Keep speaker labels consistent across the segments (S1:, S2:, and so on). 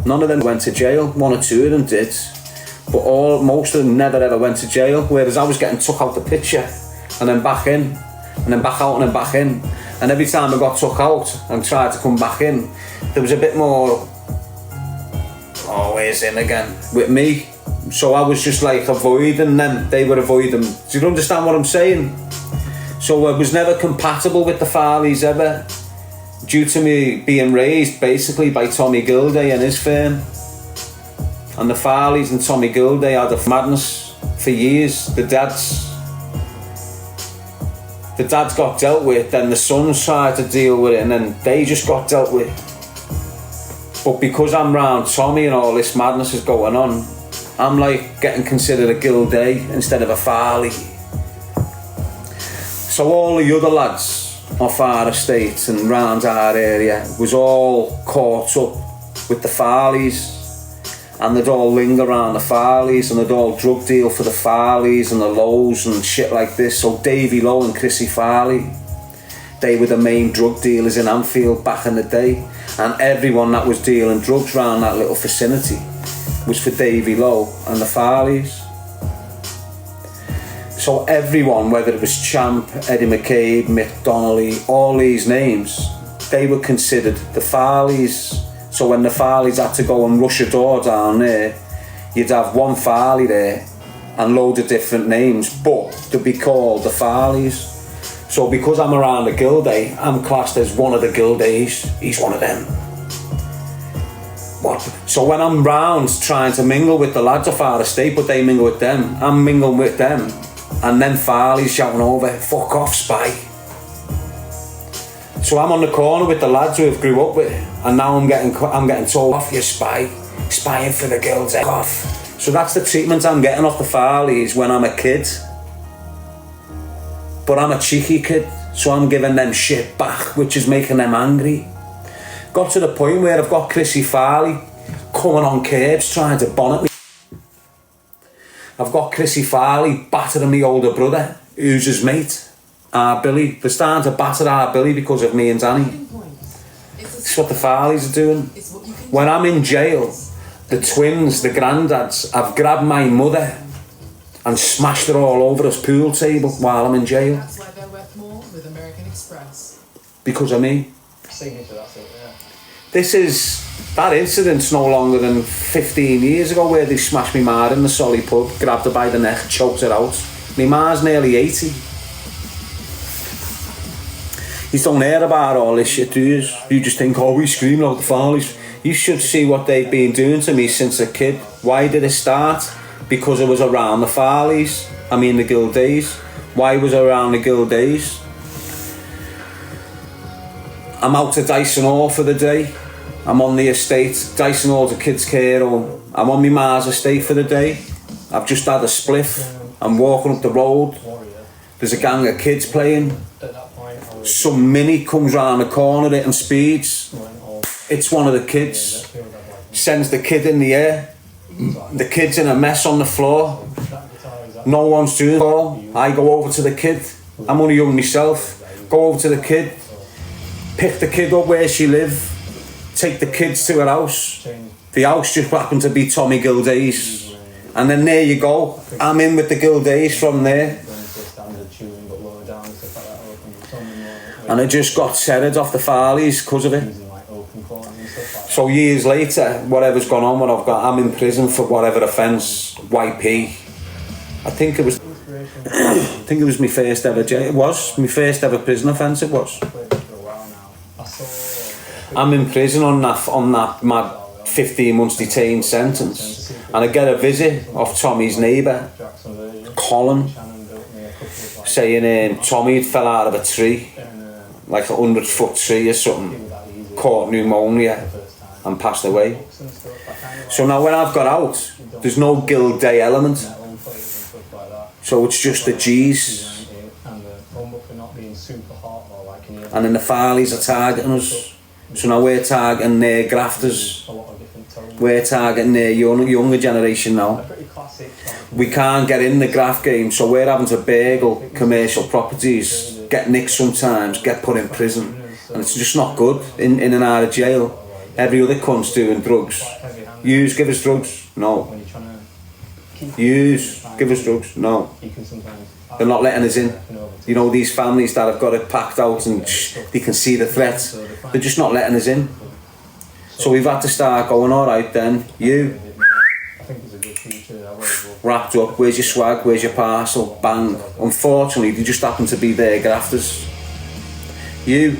S1: None of them went to jail. One or two of them did, but most of them never ever went to jail. Whereas I was getting took out the picture and then back in, and then back out and then back in. And every time I got took out and tried to come back in, there was a bit more, oh, where's in again, with me. So I was just like avoiding them, they were avoiding. Do you understand what I'm saying? So I was never compatible with the Farleys ever, due to me being raised basically by Tommy Gilday and his firm. And the Farleys and Tommy Gilday had a madness for years. The dads got dealt with, then the sons tried to deal with it, and then they just got dealt with. But because I'm round Tommy and all this madness is going on, I'm like getting considered a Gilday instead of a Farley. So all the other lads off our estate and round our area was all caught up with the Farleys, and they'd all linger around the Farleys, and they'd all drug deal for the Farleys and the Lows and shit like this. So Davy Lowe and Chrissy Farley, they were the main drug dealers in Anfield back in the day, and everyone that was dealing drugs around that little vicinity was for Davy Lowe and the Farleys. So everyone, whether it was Champ, Eddie McCabe, Mick Donnelly, all these names, they were considered the Farleys. So when the Farleys had to go and rush a door down there, you'd have one Farley there and loads of different names, but they'd be called the Farleys. So because I'm around the Gilday, I'm classed as one of the Gildays. He's one of them. What? So when I'm round trying to mingle with the lads of our estate, but they mingle with them, I'm mingling with them, and then Farley's shouting over, fuck off, spy. So I'm on the corner with the lads who I've grew up with, and now I'm getting told off, you spy, spying for the girls, off. So that's the treatment I'm getting off the Farleys when I'm a kid. But I'm a cheeky kid, so I'm giving them shit back, which is making them angry. Got to the point where I've got Chrissy Farley coming on curbs trying to bonnet me. I've got Chrissy Farley battering my older brother, who's his mate, our Billy. They're starting to batter our Billy because of me and Danny. It's what the Farleys are doing. When I'm in jail, the twins, the granddads, have grabbed my mother and smashed her all over his pool table while I'm in jail.
S2: That's why they're worth more with American Express.
S1: Because of me.
S3: Signature, that's it, yeah.
S1: That incident's no longer than 15 years ago, where they smashed me ma in the Solly pub, grabbed her by the neck, choked her out. Me ma's nearly 80. You don't hear about all this shit, do you? You just think, oh, we screaming out the Farleys. You should see what they've been doing to me since a kid. Why did it start? Because I was around the Farleys. I mean the Gildays. Why was I around the Gildays? I'm out to Dyson Hall for the day. I'm on the estate. Dyson Hall's a kids' care home. I'm on my ma's estate for the day. I've just had a spliff. I'm walking up the road. There's a gang of kids playing. Some mini comes round the corner hitting speeds. It's one of the kids. Sends the kid in the air. The kid's in a mess on the floor. No one's doing it. I go over to the kid. I'm only young myself. Go over to the kid. Pick the kid up where she live. Take the kids to her house. The house just happened to be Tommy Gilday's. And then there you go. I'm in with the Gildays from there. And I just got severed off the Farleys because of it. So years later, whatever's gone on, I'm in prison for whatever offence, YP. I think it was my first ever jail. It was my first ever prison offence. It was. I'm in prison on that mad 15 months detained sentence, and I get a visit off Tommy's neighbour, Colin, saying Tommy fell out of a tree, like a 100-foot tree or something, caught pneumonia and passed away. So now when I've got out, there's no Gilday element, so it's just the G's, and then the Farleys are targeting us. So now we're targeting their grafters. We're targeting their younger generation now. We can't get in the graft game, so we're having to burgle commercial properties, get nicked sometimes, get put in prison. And it's just not good in and out of jail. Every other cunt's doing drugs. Yous give us drugs? No.
S3: When you're trying to
S1: Yous give us drugs? No.
S3: you can sometimes
S1: They're not letting us in. You know, these families that have got it packed out and they can see the threat, they're just not letting us in. So we've had to start going, alright then, you,
S3: I think it's a good feature.
S1: wrapped up, where's your swag, where's your parcel, bang. Unfortunately, they just happen to be their grafters. You,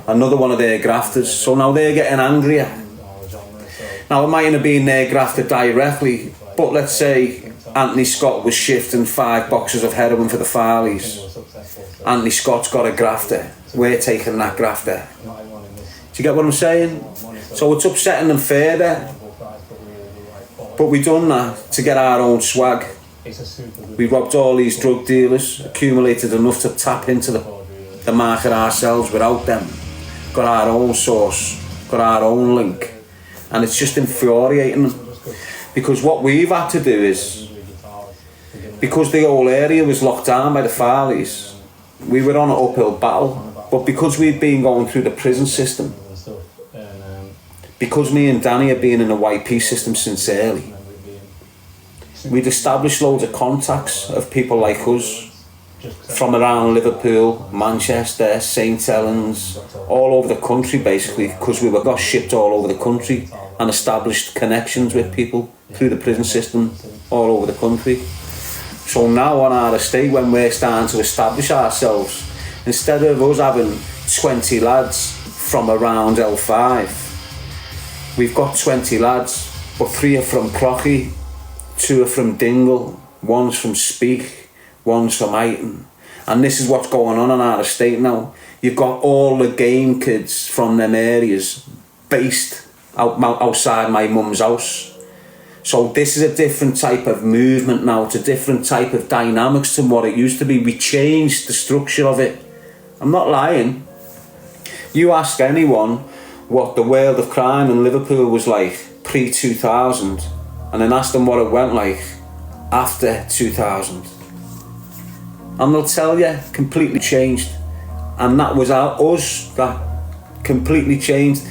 S1: another one of their grafters. So now they're getting angrier. Now it mightn't have been their grafter directly, but let's say Anthony Scott was shifting 5 boxes of heroin for the Farleys. Anthony Scott's got a grafter. We're taking that grafter. Do you get what I'm saying? So it's upsetting them further. But we done that to get our own swag. We robbed all these drug dealers, accumulated enough to tap into the market ourselves without them. Got our own source, got our own link. And it's just infuriating them. Because what we've had to do is, because the whole area was locked down by the Farleys, we were on an uphill battle. But because we've been going through the prison system, because me and Danny have been in the YP system since early, we'd established loads of contacts of people like us from around Liverpool, Manchester, St Helens, all over the country basically, because we got shipped all over the country and established connections with people through the prison system all over the country. So now on our estate, when we're starting to establish ourselves, instead of us having 20 lads from around L5, we've got 20 lads, but 3 are from Crocky, 2 are from Dingle, 1's from Speak, 1's from Ayton. And this is what's going on our estate now. You've got all the game kids from them areas based outside my mum's house. So this is a different type of movement now. It's a different type of dynamics to what it used to be. We changed the structure of it. I'm not lying. You ask anyone what the world of crime in Liverpool was like pre-2000 and then ask them what it went like after 2000. And they'll tell you, completely changed. And that was us that completely changed.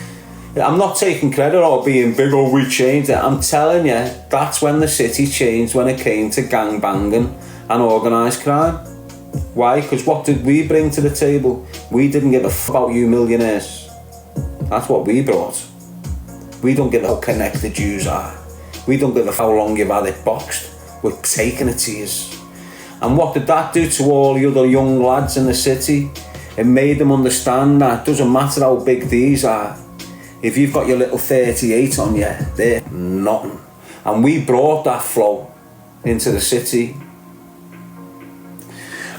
S1: I'm not taking credit or being big, oh we changed it. I'm telling you, that's when the city changed when it came to gang banging and organised crime. Why? Because what did we bring to the table? We didn't give a f about you millionaires. That's what we brought. We don't give a how connected yous are. We don't give a how long you've had it boxed. We're taking it to yous. And what did that do to all the other young lads in the city? It made them understand that it doesn't matter how big these are. If you've got your little 38 on you, they're nothing. And we brought that flow into the city.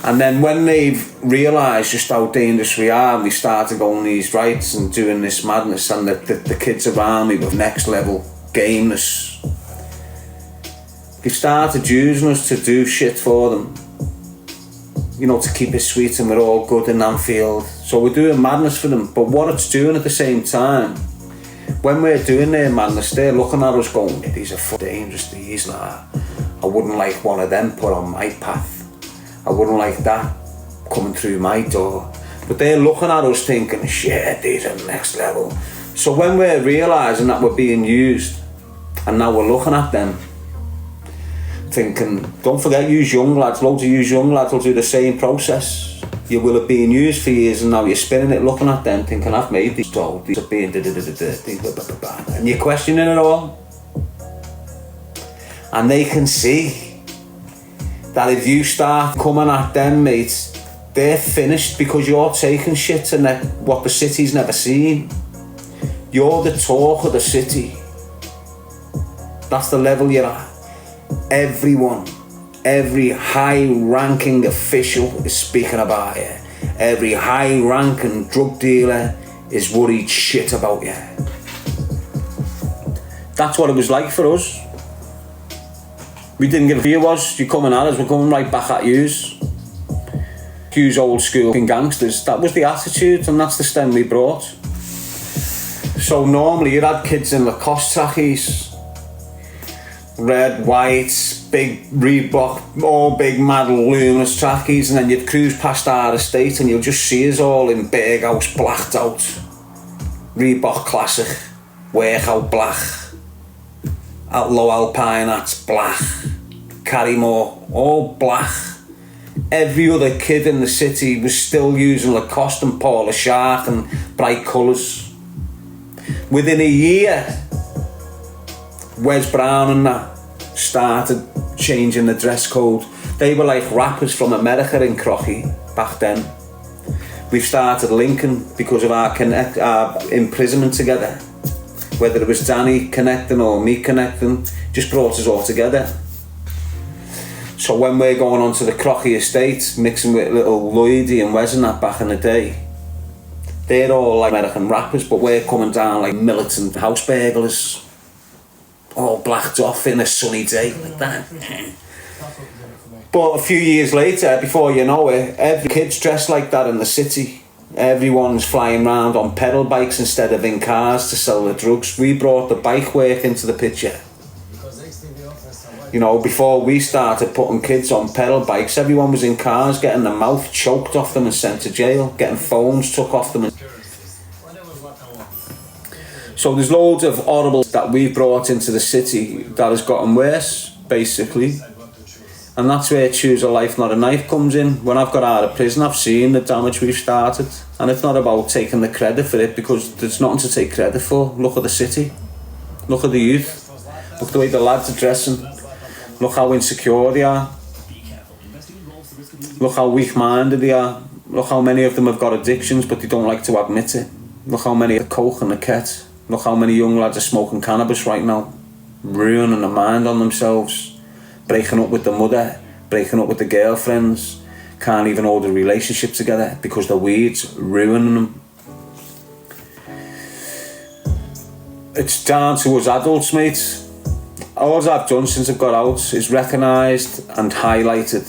S1: And then when they've realised just how dangerous we are, and we started going these rights and doing this madness, and the kids around me with next level gameness, they've started using us to do shit for them. You know, to keep it sweet and we're all good in Anfield. So we're doing madness for them. But what it's doing at the same time, when we're doing their madness, they're looking at us going, these are dangerous, these like, I wouldn't like one of them put on my path. I wouldn't like that coming through my door. But they're looking at us thinking, shit, these are next level. So when we're realising that we're being used, and now we're looking at them, thinking, don't forget, use young lads, loads of use young lads will do the same process. You will have been used for years and now you're spinning it, looking at them, thinking, I've made these, so these are being and you're questioning it all. And they can see that if you start coming at them, mates, they're finished because you're taking shit to what the city's never seen. You're the talk of the city. That's the level you're at. Everyone, every high-ranking official is speaking about you. Every high-ranking drug dealer is worried shit about you. That's what it was like for us. We didn't give a fear was, you coming at us, we're coming right back at yous. Yous old school gangsters. That was the attitude and that's the stem we brought. So normally you had kids in Lacoste trackies, red, white, big Reebok, all big mad luminous trackies, and then you'd cruise past our estate and you'll just see us all in big house blacked out. Reebok Classic, Workout black, Low Alpine hats black, Carrymore all black. Every other kid in the city was still using Lacoste and Paula Shark and bright colours. Within a year, Wes Brown and that started changing the dress code. They were like rappers from America in Crocky back then. We've started linking because of our imprisonment together. Whether it was Danny connecting or me connecting, just brought us all together. So when we're going onto the Crocky estate, mixing with little Lloydie and Wes and that back in the day, they're all like American rappers, but we're coming down like militant house burglars, all blacked off in a sunny day like that. But a few years later, before you know it, every kid's dressed like that in the city. Everyone's flying around on pedal bikes instead of in cars to sell the drugs. We brought the bike work into the picture. You know, before we started putting kids on pedal bikes, everyone was in cars getting their mouth choked off them and sent to jail, getting phones took off them. So there's loads of horrible that we've brought into the city that has gotten worse, basically. And that's where Choose a Life Not a Knife comes in. When I've got out of prison, I've seen the damage we've started. And it's not about taking the credit for it, because there's nothing to take credit for. Look at the city. Look at the youth. Look at the way the lads are dressing. Look how insecure they are. Look how weak-minded they are. Look how many of them have got addictions, but they don't like to admit it. Look how many are coke and the ket. Look how many young lads are smoking cannabis right now. Ruining their mind on themselves. Breaking up with the mother, breaking up with the girlfriends, can't even hold a relationship together because the weed's ruining them. It's down to us adults, mate. All I've done since I've got out is recognised and highlighted.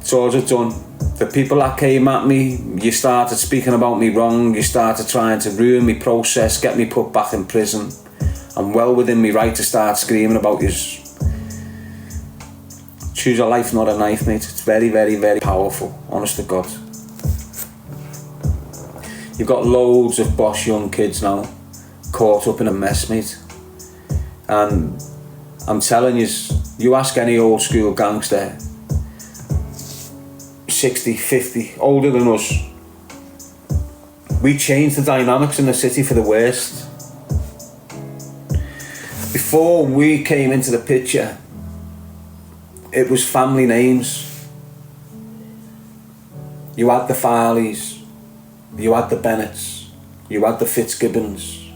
S1: It's all I've done. The people that came at me, you started speaking about me wrong, you started trying to ruin my process, get me put back in prison. I'm well within me right to start screaming about you. Choose a life, not a knife, mate. It's very, very, very powerful, honest to God. You've got loads of boss young kids now caught up in a mess, mate. And I'm telling you, you ask any old school gangster, 60, 50, older than us, we changed the dynamics in the city for the worst. Before we came into the picture, it was family names. You had the Farleys, you had the Bennetts, you had the Fitzgibbons.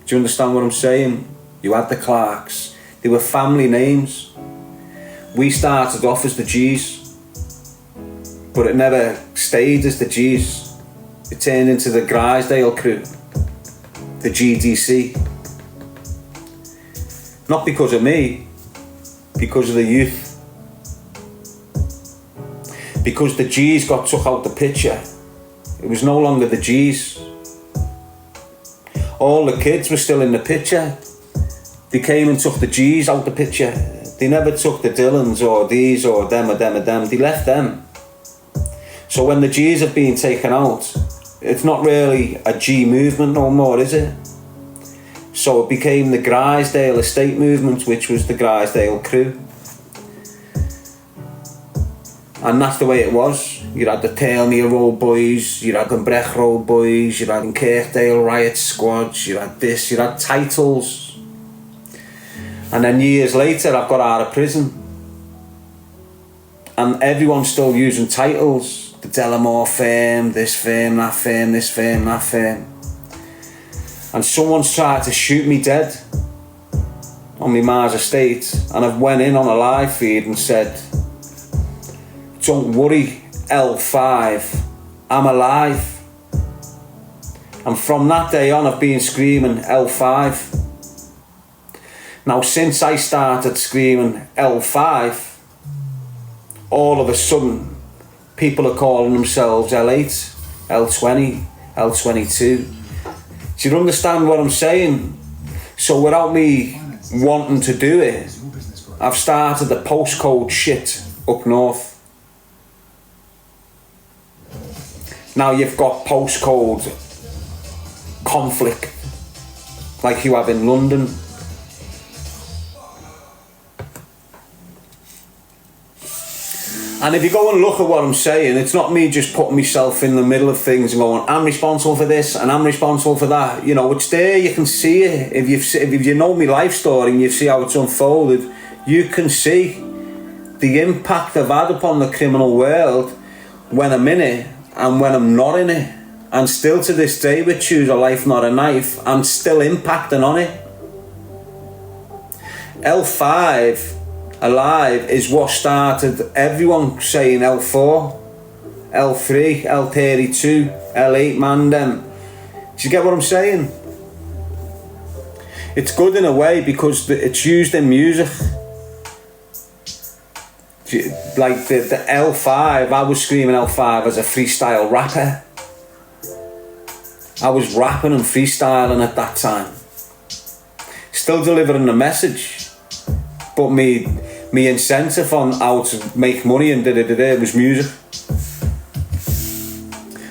S1: Do you understand what I'm saying? You had the Clarks. They were family names. We started off as the G's, but it never stayed as the G's. It turned into the Grisdale crew, the GDC. Not because of me, because of the youth. Because the G's got took out the picture. It was no longer the G's. All the kids were still in the picture. They came and took the G's out the picture. They never took the Dylans or these or them or them or them. They left them. So when the G's have been taken out, it's not really a G movement no more, is it? So it became the Grisdale Estate Movement, which was the Grisdale crew. And that's the way it was. You had the Tailmere Road boys, you had the Brecht Road boys, you had the Kirkdale Riot squads, you had this, you had titles. And then years later, I've got out of prison. And everyone's still using titles. The Delamore firm, this firm, that firm, this firm, that firm. And someone's tried to shoot me dead on my Mars estate, and I've went in on a live feed and said, don't worry, L5, I'm alive. And from that day on, I've been screaming L5. Now, since I started screaming L5, all of a sudden, people are calling themselves L8, L20, L22. Do you understand what I'm saying? So without me wanting to do it, I've started the postcode shit up north. Now you've got postcode conflict like you have in London. And if you go and look at what I'm saying, it's not me just putting myself in the middle of things and going, I'm responsible for this and I'm responsible for that. You know, it's there, you can see it. If you know my life story and you see how it's unfolded, you can see the impact I've had upon the criminal world when I'm in it and when I'm not in it. And still to this day, with Choose a Life Not a Knife, I'm still impacting on it. L5 Alive is what started everyone saying L4, L3, L32, L8 man them. Do you get what I'm saying? It's good in a way because it's used in music. Like the L5, I was screaming L5 as a freestyle rapper. I was rapping and freestyling at that time. Still delivering the message. But me incentive on how to make money and it was music.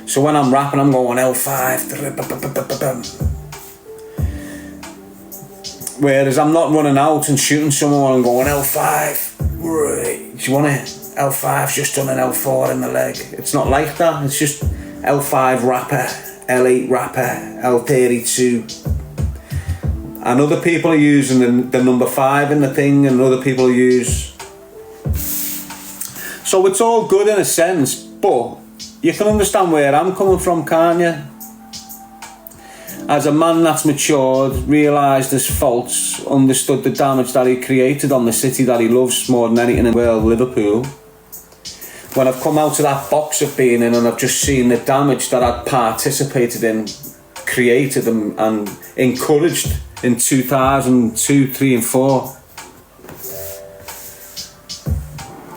S1: So when I'm rapping, I'm going L5. Whereas I'm not running out and shooting someone and going L5. Right. Do you want it? L5's just done an L4 in the leg. It's not like that. It's just L5 rapper, L8 rapper, L32. And other people are using the number 5 in the thing, and other people use. So it's all good in a sense, but you can understand where I'm coming from, can't you? As a man that's matured, realised his faults, understood the damage that he created on the city that he loves more than anything in the world, Liverpool. When I've come out of that box of being in and I've just seen the damage that I'd participated in, created and encouraged in 2002, 3 and 4.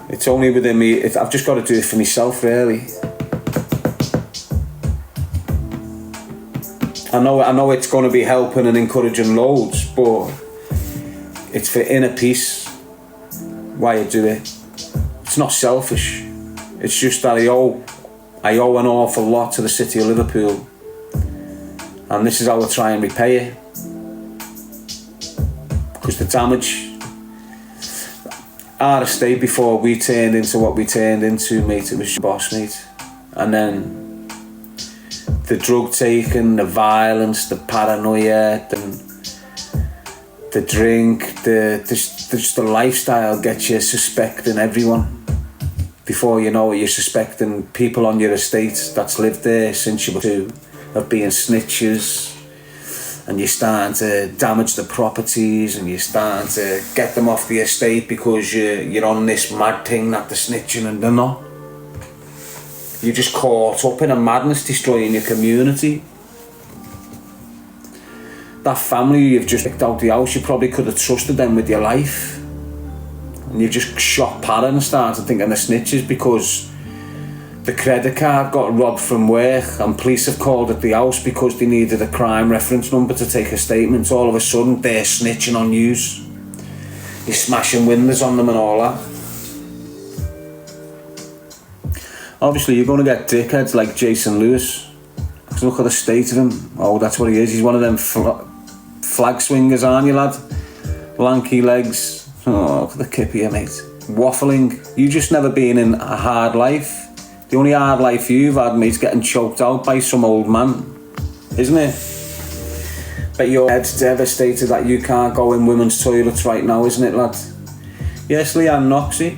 S1: It's only within me, I've just got to do it for myself really. I know it's going to be helping and encouraging loads, but it's for inner peace why you do it. It's not selfish. It's just that I owe an awful lot to the city of Liverpool, and this is how I try and repay it. Because the damage, our estate before we turned into what we turned into, mate, it was your boss, mate. And then the drug taking, the violence, the paranoia, the drink, just the lifestyle gets you suspecting everyone. Before you know it, you're suspecting people on your estate that's lived there since you were 2 of being snitches, and you're starting to damage the properties and you're starting to get them off the estate because you're on this mad thing that they're snitching and they're not. You're just caught up in a madness destroying your community. That family you've just picked out the house, you probably could have trusted them with your life, and you've just shot parrot and started thinking they're snitches because the credit card got robbed from work and police have called at the house because they needed a crime reference number to take a statement. All of a sudden they're snitching on yous. You're smashing windows on them and all that. Obviously you're going to get dickheads like Jason Lewis. Look at the state of him. Oh, that's what he is. He's one of them flag swingers, aren't you, lad? Lanky legs. Oh, look at the kip here, mate. Waffling. You just never been in a hard life. The only hard life you've had, mate's getting choked out by some old man, isn't it? Bet your head's devastated that you can't go in women's toilets right now, isn't it, lad? Yes, Leanne Noxie.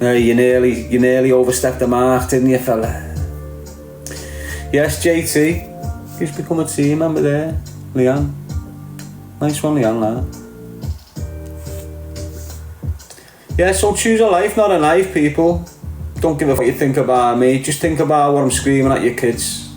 S1: You nearly overstepped the mark, didn't you, fella? Yes, JT. He's become a team member there, Leanne. Nice one, Leanne, lad. Yeah, so choose a life, not a knife, people. Don't give a fuck what you think about me. Just think about what I'm screaming at your kids.